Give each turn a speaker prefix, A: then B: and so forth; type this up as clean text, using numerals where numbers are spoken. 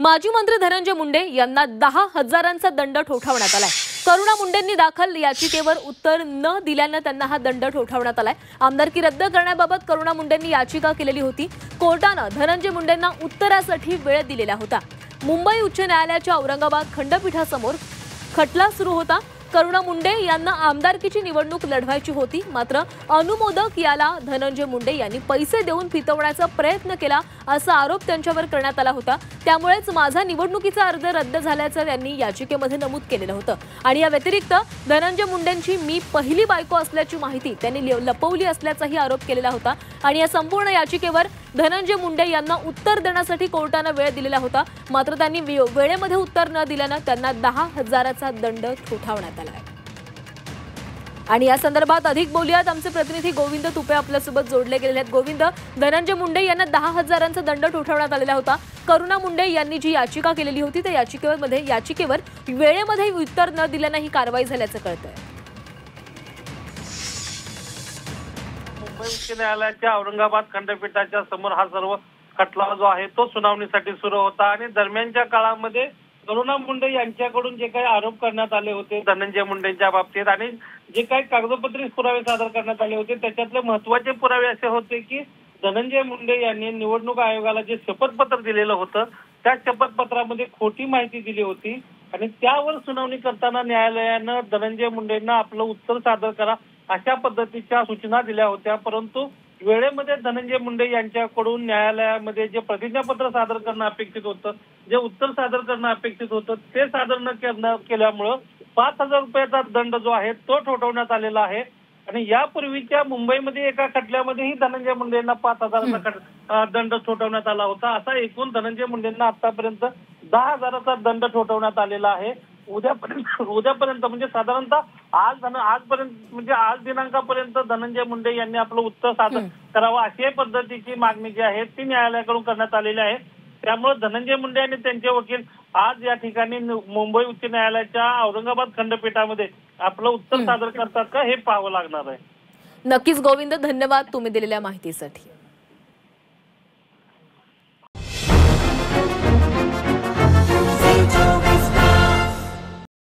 A: माजी मंत्री धनंजय मुंडे यांना 10,000चा दंड ठोठावण्यात आलाय। करुणा मुंडेंनी दाखल याचिकेवर उत्तर न दिल्यानं त्यांना हा दंड ठोठावण्यात आलाय। आमदारकी रद्द करण्याबाबत करुणा मुंडेंनी याचिका केलेली होती। कोर्टानं धनंजय मुंडेंना उत्तरासाठी वेळ दिलेला होता। मुंबई उच्च न्यायालयाच्या औरंगाबाद खंडपीठासमोर खटला सुरू होता। करुणा मुंडे यांना आमदारकीची निवडणूक लढवायची होती, मात्र अनुमोदक याला धनंजय मुंडे यांनी पैसे देऊन फितवण्याचा प्रयत्न केला असा आरोप त्यांच्यावर करण्यात आला होता। त्यामुळेच माझा निवडणुकीचा अर्ज रद्द झाल्याचं त्यांनी याचिकेमध्ये नमूद केलेलं होतं। आणि या व्यतिरिक्त धनंजय मुंडेंची मी पहिली बायको असल्याची माहिती त्यांनी लपवली असल्याचाही आरोप केलेला होता। आणि या संपूर्ण याचिकेवर धनंजय मुंडे यांना उत्तर देण्यासाठी कोर्टाने वेळ दिलेला होता, मात्र त्यांनी वेळेमध्ये उत्तर न दिल्यानं त्यांना 10,000चा दंड ठोठावण्यात आला आहे। आणि या संदर्भात अधिक बोलूयात, आमचे प्रतिनिधी गोविंद तुपे आपल्यासोबत जोडले गेलेले आहेत। गोविंद, धनंजय मुंडे यांना 10,000चा दंड ठोठावण्यात आलेला होता। करुणा मुंडे यांनी जी याचिका केलेली होती त्या याचिकेवर वेळेमध्ये उत्तर न दिल्यानं ही कारवाई झाल्याचं कळतंय।
B: मुंबई उच्च न्यायालयाच्या औरंगाबाद खंडपीठाच्या समोर हा सर्व खटला जो आहे तो सुनावणीसाठी सुरू होता। आणि दरम्यानच्या काळामध्ये करुणा मुंडे यांच्याकडून जे काही आरोप करण्यात आले होते धनंजय मुंडेंच्या बाबतीत आणि जे काही कागदोपत्री पुरावे सादर करण्यात आले होते त्याच्यातले महत्त्वाचे पुरावे असे होते की धनंजय मुंडे यांनी निवडणूक आयोगाला जे शपथपत्र दिलेलं होतं त्या शपथपत्रामध्ये खोटी माहिती दिली होती आणि त्यावर सुनावणी करताना न्यायालयानं धनंजय मुंडेंना आपलं उत्तर सादर करा अशा पद्धतीच्या सूचना दिल्या होत्या। परंतु वेळेमध्ये धनंजय मुंडे यांच्याकडून न्यायालयामध्ये जे प्रतिज्ञापत्र सादर करणं अपेक्षित होतं, जे उत्तर सादर करणं अपेक्षित होतं ते सादर न केल्यामुळं 5,000 रुपयाचा दंड जो आहे तो ठोठावण्यात आलेला आहे। आणि यापूर्वीच्या मुंबईमध्ये एका खटल्यामध्येही धनंजय मुंडेंना 5,000चा दंड ठोठावण्यात आला होता। असा एकूण धनंजय मुंडेंना आतापर्यंत 10,000चा दंड ठोठावण्यात आलेला आहे। उद्यापर्यंत म्हणजे साधारणतः आजपर्यंत म्हणजे आज दिनांकापर्यंत धनंजय मुंडे यांनी आपलं उत्तर सादर करावं अशी पद्धतीची मागणी जी आहे ती न्यायालयाकडून करण्यात आलेली आहे। त्यामुळे धनंजय मुंडे आणि त्यांचे वकील आज या ठिकाणी मुंबई उच्च न्यायालयाच्या औरंगाबाद खंडपीठामध्ये आपलं उत्तर सादर करतात का हे पाहावं लागणार आहे।
A: नक्कीच गोविंद, धन्यवाद तुम्ही दिलेल्या माहितीसाठी।